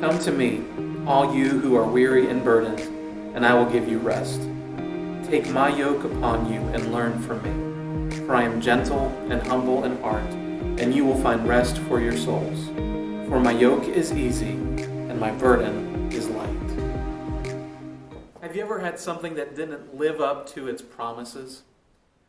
Come to me, all you who are weary and burdened, and I will give you rest. Take my yoke upon you and learn from me, for I am gentle and humble in heart, and you will find rest for your souls. For my yoke is easy, and my burden is light. Have you ever had something that didn't live up to its promises?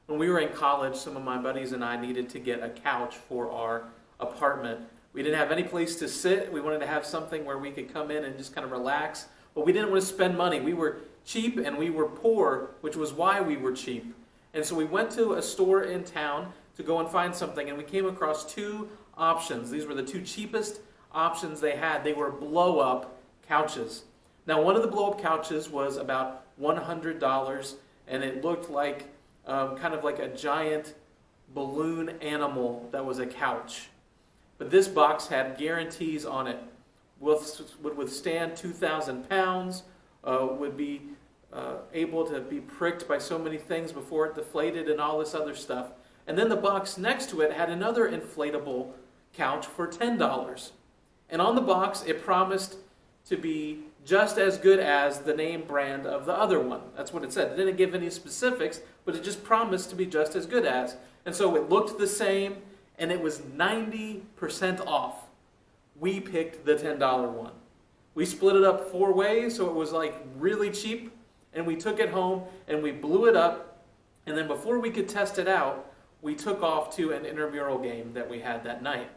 When we were in college, some of my buddies and I needed to get a couch for our apartment. We didn't have any place to sit. We wanted to have something where we could come in and just kind of relax. But we didn't want to spend money. We were cheap and we were poor, which was why we were cheap. And so we went to a store in town to go and find something, and we came across two options. These were the two cheapest options they had. They were blow-up couches. Now, one of the blow-up couches was about $100, and it looked like kind of like a giant balloon animal that was a couch. But this box had guarantees on it. Would withstand 2,000 pounds, would be able to be pricked by so many things before it deflated and all this other stuff. And then the box next to it had another inflatable couch for $10. And on the box, it promised to be just as good as the name brand of the other one. That's what it said. It didn't give any specifics, but it just promised to be just as good as. And so it looked the same, and it was 90% off. We picked the $10 one. We split it up 4 ways, so it was like really cheap, and we took it home, and we blew it up, and then before we could test it out, we took off to an intramural game that we had that night.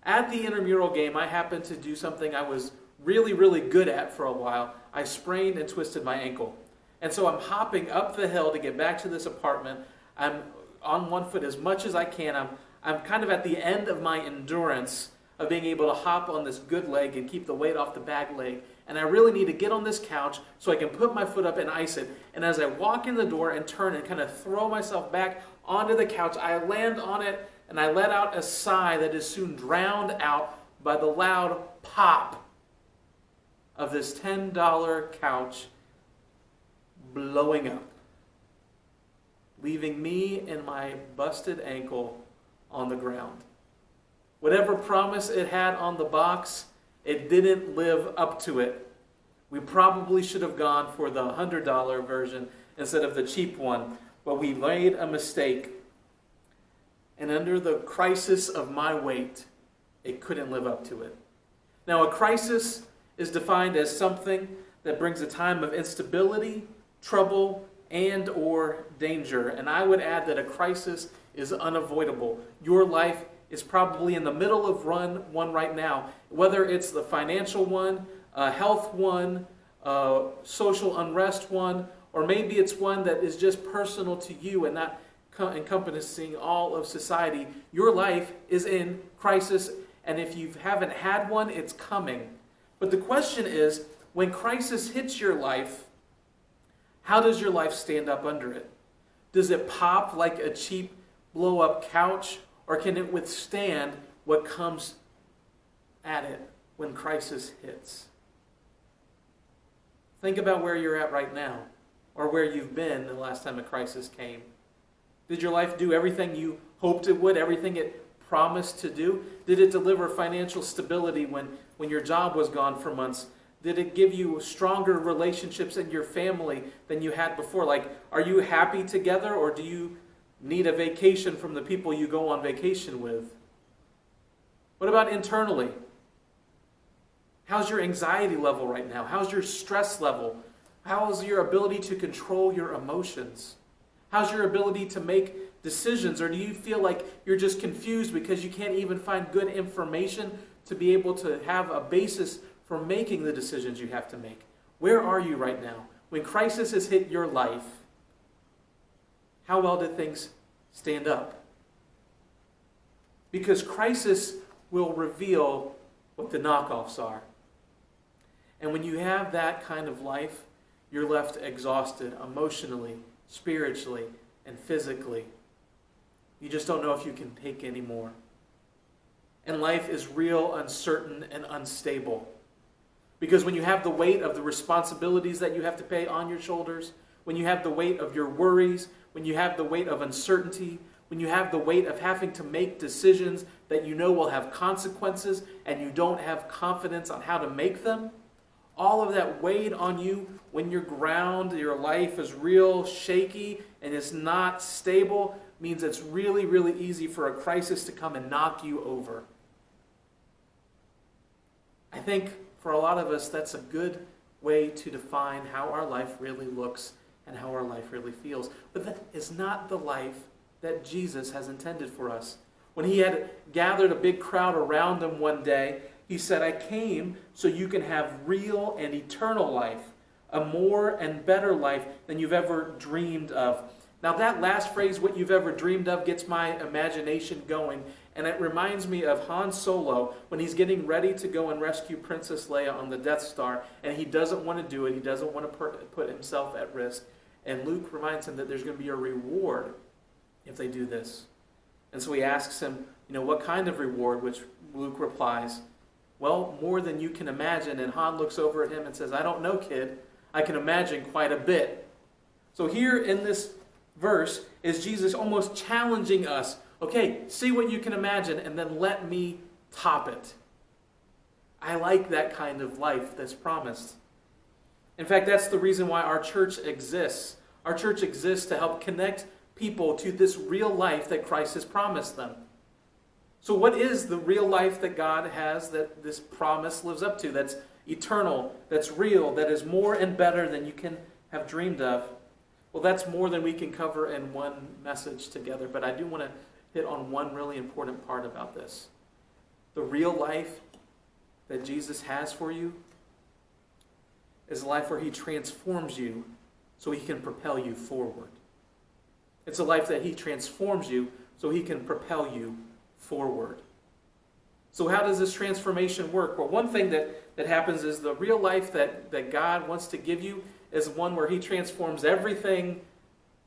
At the intramural game, I happened to do something I was really, really good at for a while. I sprained and twisted my ankle. And so I'm hopping up the hill to get back to this apartment. I'm on one foot as much as I can. I'm kind of at the end of my endurance of being able to hop on this good leg and keep the weight off the bad leg. And I really need to get on this couch so I can put my foot up and ice it. And as I walk in the door and turn and kind of throw myself back onto the couch, I land on it and I let out a sigh that is soon drowned out by the loud pop of this $10 couch blowing up, leaving me and my busted ankle on the ground. Whatever promise it had on the box, it didn't live up to it. We probably should have gone for the $100 version instead of the cheap one, but we made a mistake. And under the crisis of my weight, it couldn't live up to it. Now, a crisis is defined as something that brings a time of instability, trouble, and or danger. And I would add that a crisis is unavoidable. Your life is probably in the middle of one right now, whether it's the financial one, a health one, a social unrest one, or maybe it's one that is just personal to you and not encompassing all of society. Your life is in crisis, and if you haven't had one, it's coming. But the question is, when crisis hits your life, how does your life stand up under it? Does it pop like a cheap blow-up couch, or can it withstand what comes at it when crisis hits? Think about where you're at right now, or where you've been the last time a crisis came. Did your life do everything you hoped it would, everything it promised to do? Did it deliver financial stability when your job was gone for months? Did it give you stronger relationships in your family than you had before? Like, are you happy together, or do you need a vacation from the people you go on vacation with? What about internally? How's your anxiety level right now? How's your stress level? How's your ability to control your emotions? How's your ability to make decisions? Or do you feel like you're just confused because you can't even find good information to be able to have a basis for making the decisions you have to make? Where are you right now? When crisis has hit your life, how well did things stand up? Because crisis will reveal what the knockoffs are. And when you have that kind of life, you're left exhausted emotionally, spiritually, and physically. You just don't know if you can take any more. And life is real, uncertain, and unstable. Because when you have the weight of the responsibilities that you have to pay on your shoulders, when you have the weight of your worries, when you have the weight of uncertainty, when you have the weight of having to make decisions that you know will have consequences and you don't have confidence on how to make them, all of that weighed on you when your life is real shaky and it's not stable, means it's really, really easy for a crisis to come and knock you over. I think for a lot of us, that's a good way to define how our life really looks and how our life really feels. But that is not the life that Jesus has intended for us. When he had gathered a big crowd around him one day, he said, I came so you can have real and eternal life, a more and better life than you've ever dreamed of. Now that last phrase, what you've ever dreamed of, gets my imagination going. And it reminds me of Han Solo when he's getting ready to go and rescue Princess Leia on the Death Star. And he doesn't want to do it. He doesn't want to put himself at risk. And Luke reminds him that there's going to be a reward if they do this. And so he asks him, what kind of reward? Which Luke replies, well, more than you can imagine. And Han looks over at him and says, I don't know, kid. I can imagine quite a bit. So here in this verse is Jesus almost challenging us. Okay, see what you can imagine and then let me top it. I like that kind of life that's promised. In fact, that's the reason why our church exists. Our church exists to help connect people to this real life that Christ has promised them. So what is the real life that God has that this promise lives up to, that's eternal, that's real, that is more and better than you can have dreamed of? Well, that's more than we can cover in one message together, but I do want to hit on one really important part about this. The real life that Jesus has for you is a life where he transforms you so he can propel you forward. It's a life that he transforms you so he can propel you forward. So how does this transformation work? Well, one thing that happens is the real life that God wants to give you is one where he transforms everything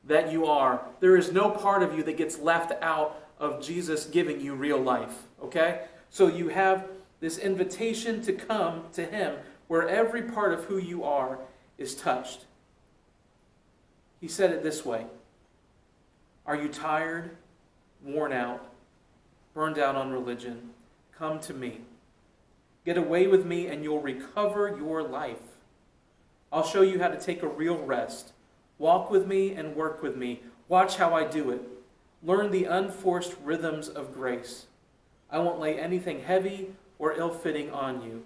that you are. There is no part of you that gets left out of Jesus giving you real life. Okay? So you have this invitation to come to him where every part of who you are is touched. He said it this way. Are you tired, worn out, burned out on religion? Come to me. Get away with me and you'll recover your life. I'll show you how to take a real rest. Walk with me and work with me. Watch how I do it. Learn the unforced rhythms of grace. I won't lay anything heavy or ill-fitting on you.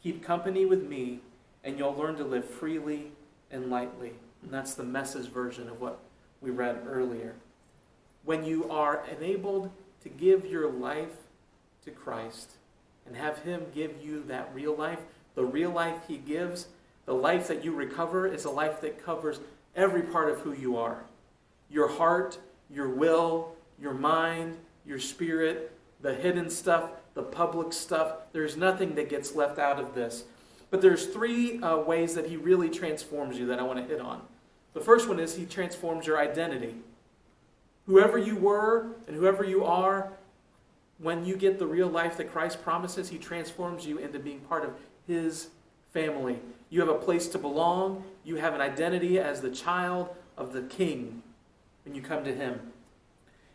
Keep company with me and you'll learn to live freely and lightly. And that's the Message version of what we read earlier. When you are enabled to give your life to Christ and have him give you that real life, the real life he gives, the life that you recover is a life that covers every part of who you are. Your heart, your will, your mind, your spirit, the hidden stuff, the public stuff. There's nothing that gets left out of this. But there's three ways that he really transforms you that I want to hit on. The first one is he transforms your identity. Whoever you were and whoever you are, when you get the real life that Christ promises, he transforms you into being part of his family. You have a place to belong. You have an identity as the child of the King when you come to him.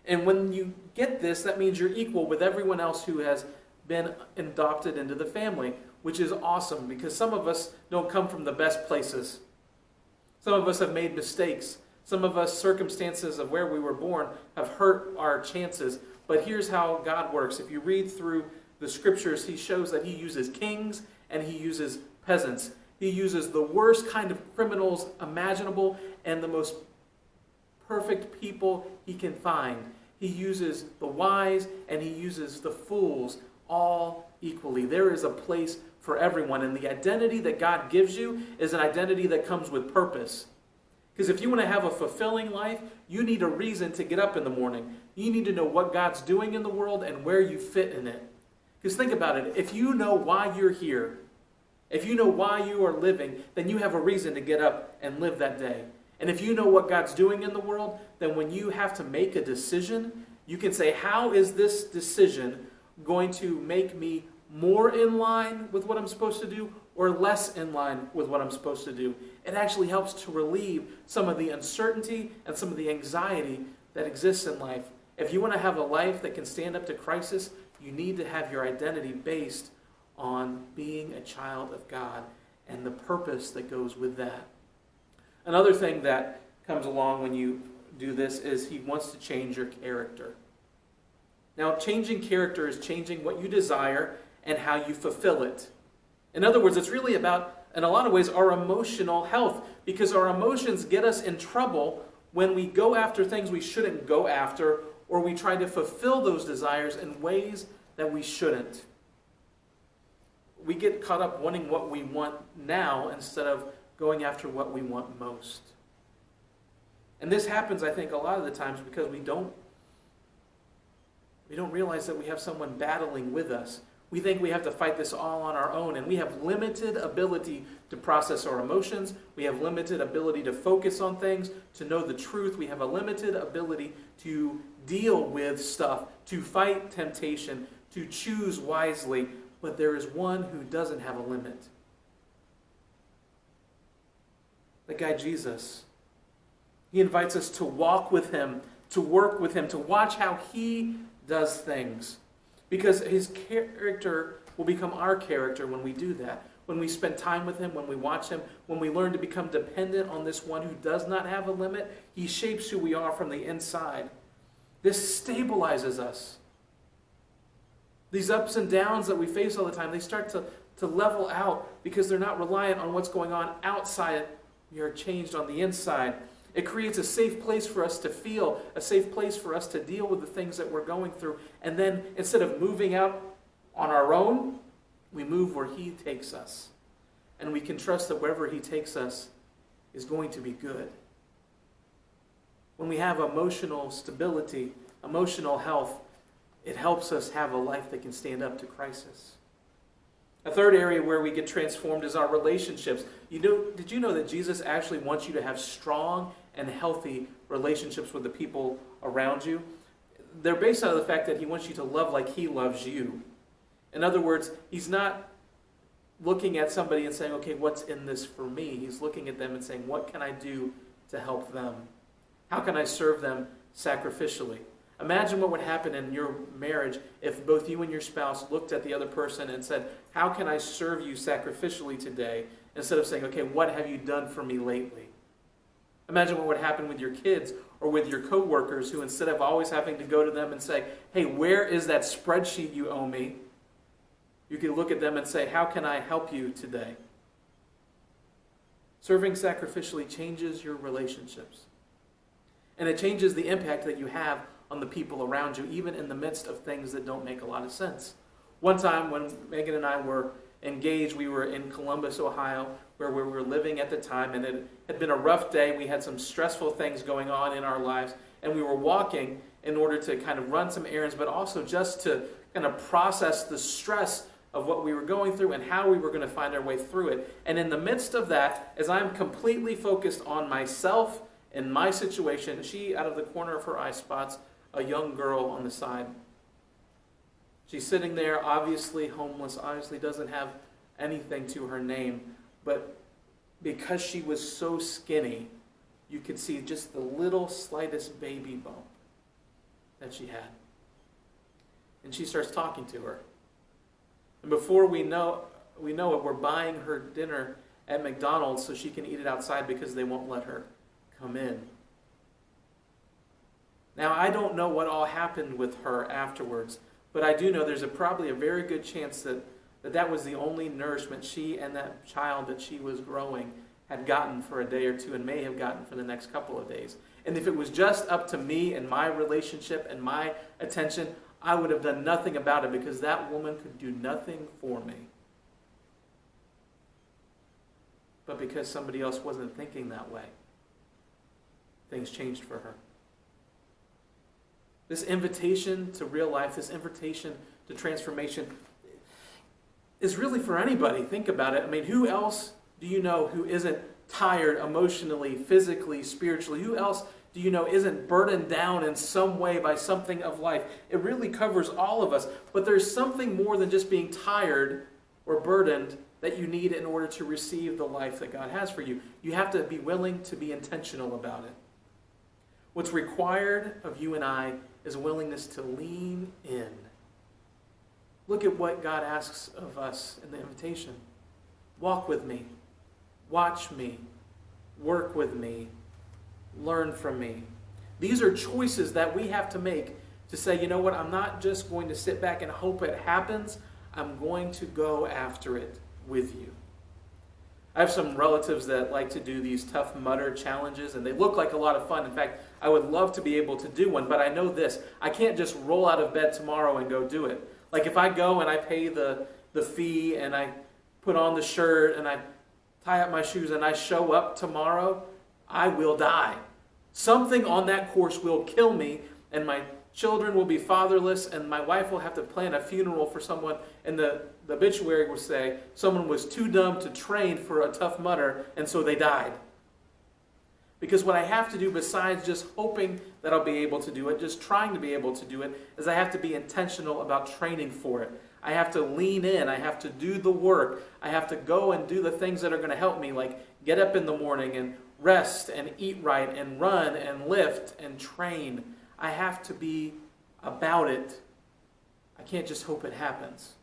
And when you get this, that means you're equal with everyone else who has been adopted into the family, which is awesome because some of us don't come from the best places. Some of us have made mistakes. Some of us, circumstances of where we were born have hurt our chances. But here's how God works. If you read through the scriptures, he shows that he uses kings and he uses peasants. He uses the worst kind of criminals imaginable and the most perfect people he can find. He uses the wise and he uses the fools all equally. There is a place for everyone. And the identity that God gives you is an identity that comes with purpose. Because if you want to have a fulfilling life, you need a reason to get up in the morning. You need to know what God's doing in the world and where you fit in it. Because think about it. If you know why you're here, if you know why you are living, then you have a reason to get up and live that day. And if you know what God's doing in the world, then when you have to make a decision, you can say, how is this decision going to make me more in line with what I'm supposed to do or less in line with what I'm supposed to do? It actually helps to relieve some of the uncertainty and some of the anxiety that exists in life. If you want to have a life that can stand up to crisis, You need to have your identity based on being a child of God and the purpose that goes with that. Another thing that comes along when you do this is he wants to change your character. Now, changing character is changing what you desire and how you fulfill it. In other words, it's really about, in a lot of ways, our emotional health, because our emotions get us in trouble when we go after things we shouldn't go after, or we try to fulfill those desires in ways that we shouldn't. We get caught up wanting what we want now instead of going after what we want most. And this happens, I think, a lot of the times because we don't realize that we have someone battling with us. We think we have to fight this all on our own, and we have limited ability to process our emotions. We have limited ability to focus on things, to know the truth. We have a limited ability to deal with stuff, to fight temptation, to choose wisely. But there is one who doesn't have a limit. The guy Jesus. He invites us to walk with him, to work with him, to watch how he does things. Because his character will become our character when we do that. When we spend time with him, when we watch him, when we learn to become dependent on this one who does not have a limit, he shapes who we are from the inside. This stabilizes us. These ups and downs that we face all the time, they start to level out because they're not reliant on what's going on outside. We are changed on the inside. It creates a safe place for us to feel, a safe place for us to deal with the things that we're going through. And then instead of moving out on our own, we move where he takes us. And we can trust that wherever he takes us is going to be good. When we have emotional stability, emotional health, it helps us have a life that can stand up to crisis. A third area where we get transformed is our relationships. Did you know that Jesus actually wants you to have strong and healthy relationships with the people around you? They're based on the fact that he wants you to love like he loves you. In other words, he's not looking at somebody and saying, okay, what's in this for me? He's looking at them and saying, what can I do to help them? How can I serve them sacrificially? Imagine what would happen in your marriage if both you and your spouse looked at the other person and said, how can I serve you sacrificially today? Instead of saying, okay, what have you done for me lately? Imagine what would happen with your kids or with your coworkers who, instead of always having to go to them and say, hey, where is that spreadsheet you owe me? You could look at them and say, how can I help you today? Serving sacrificially changes your relationships. And it changes the impact that you have on the people around you, even in the midst of things that don't make a lot of sense. One time when Megan and I were engaged, we were in Columbus, Ohio, where we were living at the time, and it had been a rough day. We had some stressful things going on in our lives, and we were walking in order to kind of run some errands, but also just to kind of process the stress of what we were going through and how we were going to find our way through it. And in the midst of that, as I'm completely focused on myself and my situation, she, out of the corner of her eye, spots a young girl on the side. She's sitting there, obviously homeless, obviously doesn't have anything to her name, but because she was so skinny, you could see just the little slightest baby bump that she had. And she starts talking to her. And before we know it, we're buying her dinner at McDonald's so she can eat it outside because they won't let her come in. Now, I don't know what all happened with her afterwards, but I do know there's probably a very good chance that was the only nourishment she and that child that she was growing had gotten for a day or two and may have gotten for the next couple of days. And if it was just up to me and my relationship and my attention, I would have done nothing about it because that woman could do nothing for me. But because somebody else wasn't thinking that way, things changed for her. This invitation to real life, this invitation to transformation is really for anybody. Think about it. I mean, who else do you know who isn't tired emotionally, physically, spiritually? Who else do you know isn't burdened down in some way by something of life? It really covers all of us. But there's something more than just being tired or burdened that you need in order to receive the life that God has for you. You have to be willing to be intentional about it. What's required of you and I is a willingness to lean in. Look at what God asks of us in the invitation. Walk with me. Watch me. Work with me. Learn from me. These are choices that we have to make to say, you know what, I'm not just going to sit back and hope it happens. I'm going to go after it with you. I have some relatives that like to do these Tough Mudder challenges, and they look like a lot of fun. In fact, I would love to be able to do one, but I know this. I can't just roll out of bed tomorrow and go do it. Like if I go and I pay the fee and I put on the shirt and I tie up my shoes and I show up tomorrow, I will die. Something on that course will kill me, and my children will be fatherless, and my wife will have to plan a funeral for someone, and the obituary will say someone was too dumb to train for a Tough Mudder, and so they died. Because what I have to do, besides just hoping that I'll be able to do it, just trying to be able to do it, is I have to be intentional about training for it. I have to lean in. I have to do the work. I have to go and do the things that are going to help me, like get up in the morning and rest and eat right and run and lift and train. I have to be about it. I can't just hope it happens.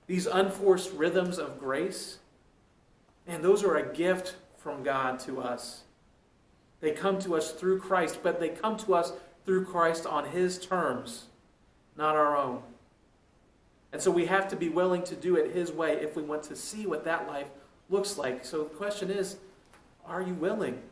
These unforced rhythms of grace, man, those are a gift from God to us. They come to us through Christ, but they come to us through Christ on His terms, not our own. And so we have to be willing to do it His way if we want to see what that life looks like. So the question is, are you willing?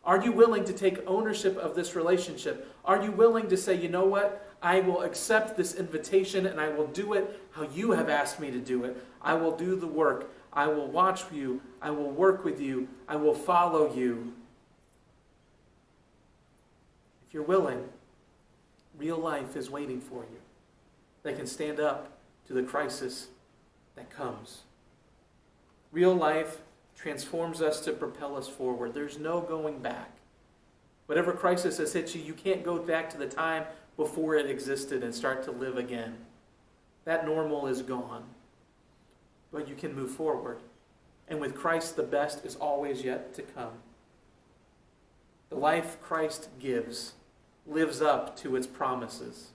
Are you willing to take ownership of this relationship? Are you willing to say, you know what? I will accept this invitation and I will do it how you have asked me to do it. I will do the work. I will watch you. I will work with you. I will follow you. If you're willing, real life is waiting for you. They can stand up to the crisis that comes. Real life transforms us to propel us forward. There's no going back. Whatever crisis has hit you, you can't go back to the time before it existed and start to live again. That normal is gone. But you can move forward. And with Christ, the best is always yet to come. The life Christ gives lives up to its promises.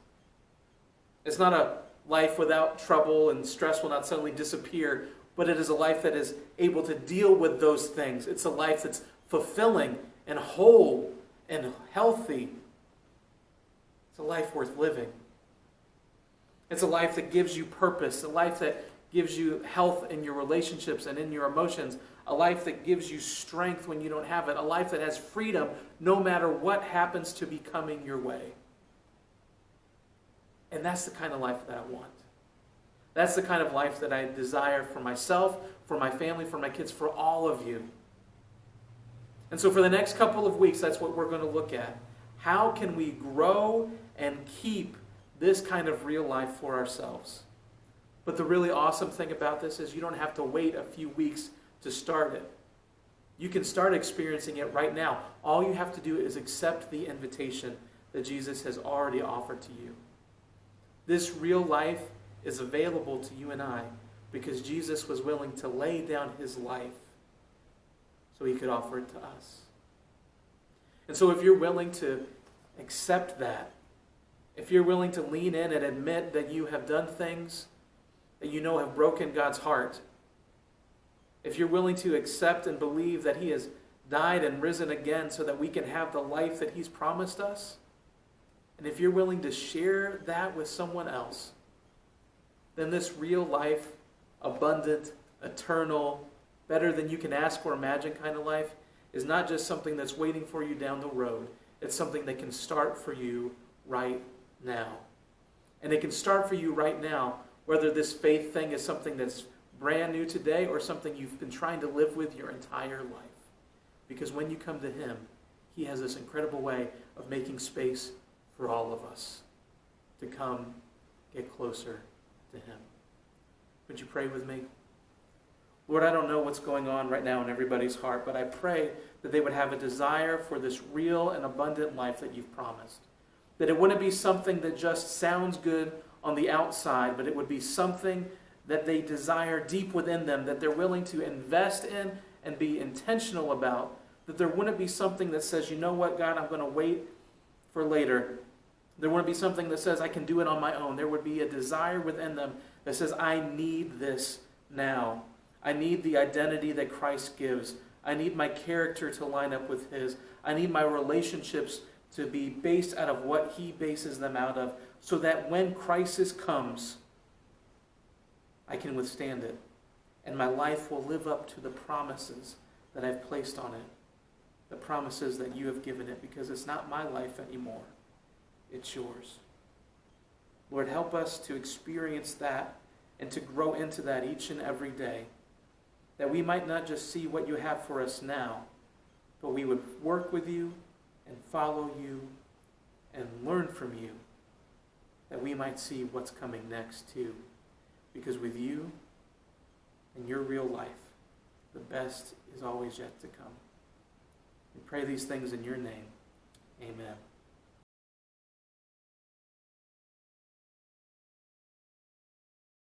It's not a life without trouble, and stress will not suddenly disappear, but it is a life that is able to deal with those things. It's a life that's fulfilling and whole and healthy. It's a life worth living. It's a life that gives you purpose, a life that gives you health in your relationships and in your emotions, a life that gives you strength when you don't have it, a life that has freedom no matter what happens to be coming your way. And that's the kind of life that I want. That's the kind of life that I desire for myself, for my family, for my kids, for all of you. And so for the next couple of weeks, that's what we're going to look at. How can we grow and keep this kind of real life for ourselves? But the really awesome thing about this is you don't have to wait a few weeks to start it. You can start experiencing it right now. All you have to do is accept the invitation that Jesus has already offered to you. This real life is available to you and I because Jesus was willing to lay down His life so He could offer it to us. And so if you're willing to accept that, if you're willing to lean in and admit that you have done things that you know have broken God's heart, if you're willing to accept and believe that He has died and risen again so that we can have the life that He's promised us, and if you're willing to share that with someone else, then this real life, abundant, eternal, better than you can ask or imagine kind of life is not just something that's waiting for you down the road. It's something that can start for you right now. And it can start for you right now, whether this faith thing is something that's brand new today or something you've been trying to live with your entire life. Because when you come to Him, He has this incredible way of making space for all of us to come get closer to Him. Would you pray with me? Lord, I don't know what's going on right now in everybody's heart, but I pray that they would have a desire for this real and abundant life that You've promised. That it wouldn't be something that just sounds good on the outside, but it would be something that they desire deep within them, that they're willing to invest in and be intentional about. That there wouldn't be something that says, you know what, God, I'm going to wait for later. There wouldn't be something that says, I can do it on my own. There would be a desire within them that says, I need this now. I need the identity that Christ gives. I need my character to line up with His. I need my relationships to be based out of what He bases them out of, so that when crisis comes, I can withstand it. And my life will live up to the promises that I've placed on it. The promises that you have given it, because it's not my life anymore. It's yours. Lord, help us to experience that and to grow into that each and every day. That we might not just see what you have for us now, but we would work with you and follow you and learn from you, that we might see what's coming next too. Because with you and your real life, the best is always yet to come. We pray these things in your name. Amen.